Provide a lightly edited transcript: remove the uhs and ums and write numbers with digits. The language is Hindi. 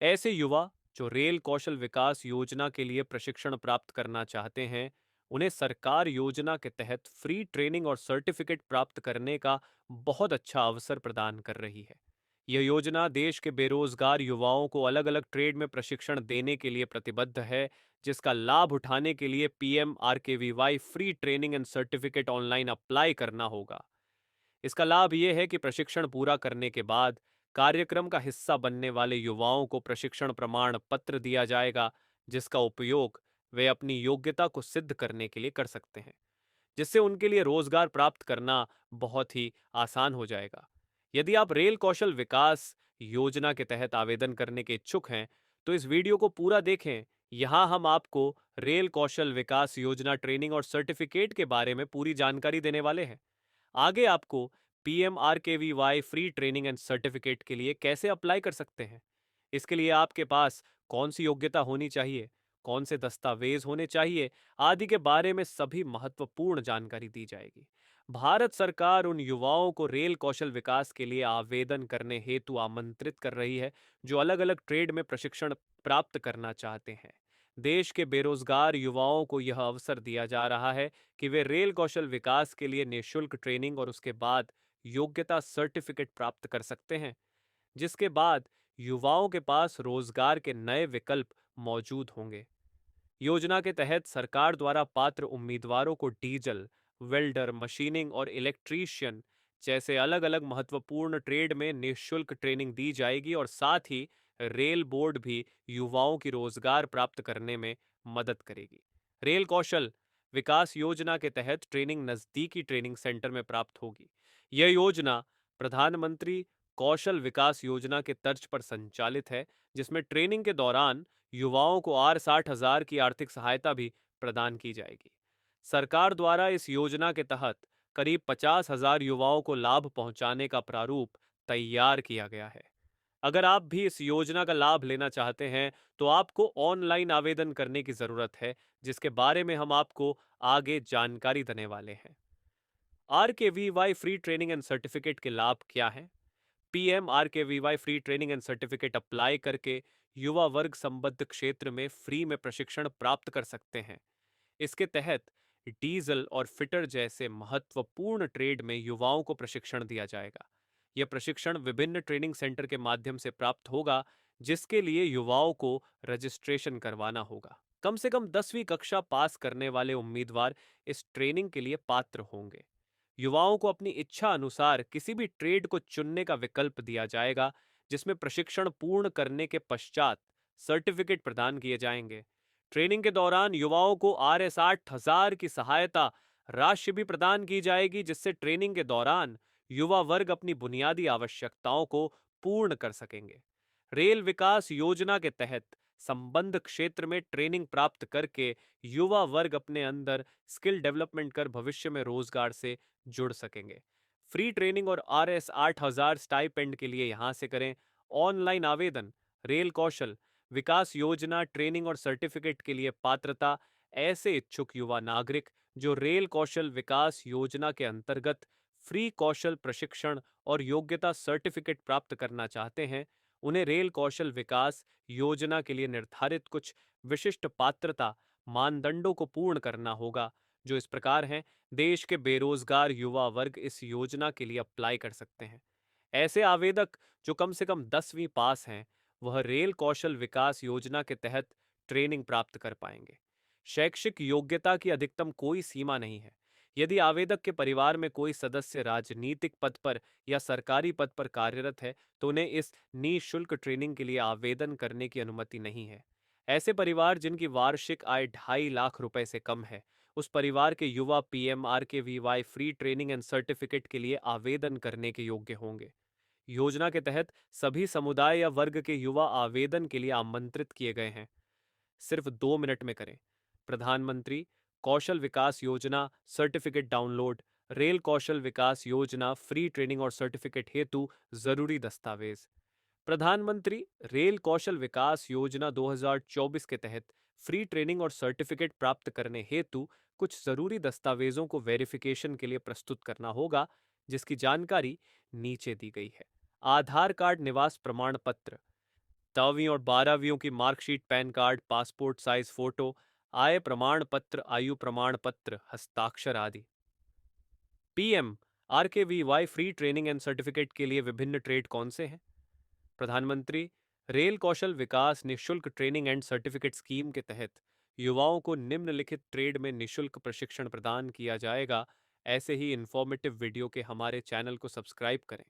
ऐसे युवा जो रेल कौशल विकास योजना के लिए प्रशिक्षण प्राप्त करना चाहते हैं, उन्हें सरकार योजना के तहत फ्री ट्रेनिंग और सर्टिफिकेट प्राप्त करने का बहुत अच्छा अवसर प्रदान कर रही है। यह योजना देश के बेरोजगार युवाओं को अलग अलग ट्रेड में प्रशिक्षण देने के लिए प्रतिबद्ध है, जिसका लाभ उठाने के लिए PMRKVY free training and certificate online apply करना होगा। इसका लाभ ये है कि प्रशिक्षण पूरा करने के बाद कार्यक्रम का हिस्सा बनने वाले युवाओं को प्रशिक्षण प्रमाण पत्र दिया जाएगा, जिसका उपयोग वे अपनी योग्यता को सिद्ध करने के लिए कर सकते हैं, जिससे उनके लिए रोजगार प्राप्त करना बहुत ही आसान हो जाएगा। यदि आप रेल कौशल विकास योजना के तहत आवेदन करने के इच्छुक हैं, तो इस वीडियो को पूरा देखें। यहाँ हम आपको रेल कौशल विकास योजना ट्रेनिंग और सर्टिफिकेट के बारे में पूरी जानकारी देने वाले हैं। आगे आपको PMRKVY free training and certificate के लिए कैसे अप्लाई कर सकते हैं, इसके लिए आपके पास कौन सी योग्यता होनी चाहिए, कौन से दस्तावेज होने चाहिए, आदि के बारे में सभी महत्वपूर्ण जानकारी दी जाएगी। भारत सरकार उन युवाओं को रेल कौशल विकास के लिए आवेदन करने हेतु आमंत्रित कर रही है जो अलग अलग ट्रेड में प्रशिक्षण प्राप्त करना चाहते हैं। देश के बेरोजगार युवाओं को यह अवसर दिया जा रहा है कि वे रेल कौशल विकास के लिए निःशुल्क ट्रेनिंग और उसके बाद योग्यता सर्टिफिकेट प्राप्त कर सकते हैं, जिसके बाद युवाओं के पास रोजगार के नए विकल्प मौजूद होंगे। योजना के तहत सरकार द्वारा पात्र उम्मीदवारों को डीजल, वेल्डर, मशीनिंग और इलेक्ट्रीशियन जैसे अलग अलग महत्वपूर्ण ट्रेड में निःशुल्क ट्रेनिंग दी जाएगी और साथ ही रेल बोर्ड भी युवाओं की रोजगार प्राप्त करने में मदद करेगी। रेल कौशल विकास योजना के तहत ट्रेनिंग नजदीकी ट्रेनिंग सेंटर में प्राप्त होगी। यह योजना प्रधानमंत्री कौशल विकास योजना के तर्ज पर संचालित है, जिसमें ट्रेनिंग के दौरान युवाओं को R60,000 की आर्थिक सहायता भी प्रदान की जाएगी। सरकार द्वारा इस योजना के तहत करीब 50,000 युवाओं को लाभ पहुंचाने का प्रारूप तैयार किया गया है। अगर आप भी इस योजना का लाभ लेना चाहते हैं, तो आपको ऑनलाइन आवेदन करने की जरूरत है, जिसके बारे में हम आपको आगे जानकारी देने वाले हैं। RKVY free training and certificate के लाभ क्या हैं? PMRKVY free training and certificate apply करके युवा वर्ग संबद्ध क्षेत्र में फ्री में प्रशिक्षण प्राप्त कर सकते हैं। इसके तहत डीजल और फिटर जैसे महत्वपूर्ण ट्रेड में युवाओं को प्रशिक्षण दिया जाएगा। यह प्रशिक्षण विभिन्न ट्रेनिंग सेंटर के माध्यम से प्राप्त होगा, जिसके लिए युवाओं को रजिस्ट्रेशन करवाना होगा। कम से कम 10वीं कक्षा पास करने वाले उम्मीदवार इस ट्रेनिंग के लिए पात्र होंगे। युवाओं को अपनी इच्छा अनुसार किसी भी ट्रेड को चुनने का विकल्प दिया जाएगा, जिसमें प्रशिक्षण पूर्ण करने के पश्चात सर्टिफिकेट प्रदान किए जाएंगे। ट्रेनिंग के दौरान युवाओं को R60,000 की सहायता राशि भी प्रदान की जाएगी, जिससे ट्रेनिंग के दौरान युवा वर्ग अपनी बुनियादी आवश्यकताओं को पूर्ण कर सकेंगे। रेल विकास योजना के तहत संबंध क्षेत्र में ट्रेनिंग प्राप्त करके युवा वर्ग अपने अंदर स्किल डेवलपमेंट कर भविष्य में रोजगार से जुड़ सकेंगे। फ्री ट्रेनिंग और RS8000 स्टाइपेंड के लिए यहां से करें ऑनलाइन आवेदन। रेल कौशल विकास योजना ट्रेनिंग और सर्टिफिकेट के लिए पात्रता। ऐसे इच्छुक युवा नागरिक जो रेल कौशल विकास योजना के अंतर्गत फ्री कौशल प्रशिक्षण और योग्यता सर्टिफिकेट प्राप्त करना चाहते हैं, उन्हें रेल कौशल विकास योजना के लिए निर्धारित कुछ विशिष्ट पात्रता मानदंडों को पूर्ण करना होगा, जो इस प्रकार हैं। देश के बेरोजगार युवा वर्ग इस योजना के लिए अप्लाई कर सकते हैं। ऐसे आवेदक जो कम से कम 10वीं पास हैं, वह रेल कौशल विकास योजना के तहत ट्रेनिंग प्राप्त कर पाएंगे। शैक्षिक योग्यता की अधिकतम कोई सीमा नहीं है। यदि आवेदक के परिवार में कोई सदस्य राजनीतिक पद पर या सरकारी पद पर कार्यरत है, तो उन्हें इस निःशुल्क ट्रेनिंग के लिए आवेदन करने की अनुमति नहीं है। ऐसे परिवार जिनकी वार्षिक आय 2.5 लाख रुपए से कम है, उस परिवार के युवा PMRKVY free training and certificate के लिए आवेदन करने के योग्य होंगे। योजना के तहत सभी समुदाय या वर्ग के युवा आवेदन के लिए आमंत्रित किए गए हैं। सिर्फ 2 मिनट में करें। प्रधानमंत्री कौशल विकास योजना सर्टिफिकेट डाउनलोड। रेल कौशल विकास योजना फ्री ट्रेनिंग और सर्टिफिकेट हेतु जरूरी दस्तावेज। प्रधानमंत्री रेल कौशल विकास योजना 2024 के तहत फ्री ट्रेनिंग और सर्टिफिकेट प्राप्त करने हेतु कुछ जरूरी दस्तावेजों को वेरिफिकेशन के लिए प्रस्तुत करना होगा, जिसकी जानकारी नीचे दी गई है। आधार कार्ड, निवास प्रमाण पत्र, 10वीं और 12वीं की marksheet, PAN card, passport size photo, आय प्रमाण पत्र, आयु प्रमाण पत्र, हस्ताक्षर आदि। PM RKVY free training and certificate के लिए विभिन्न ट्रेड कौन से हैं? प्रधानमंत्री रेल कौशल विकास निशुल्क ट्रेनिंग एंड सर्टिफिकेट स्कीम के तहत युवाओं को निम्नलिखित ट्रेड में निशुल्क प्रशिक्षण प्रदान किया जाएगा। ऐसे ही इंफॉर्मेटिव वीडियो के हमारे चैनल को सब्सक्राइब करें।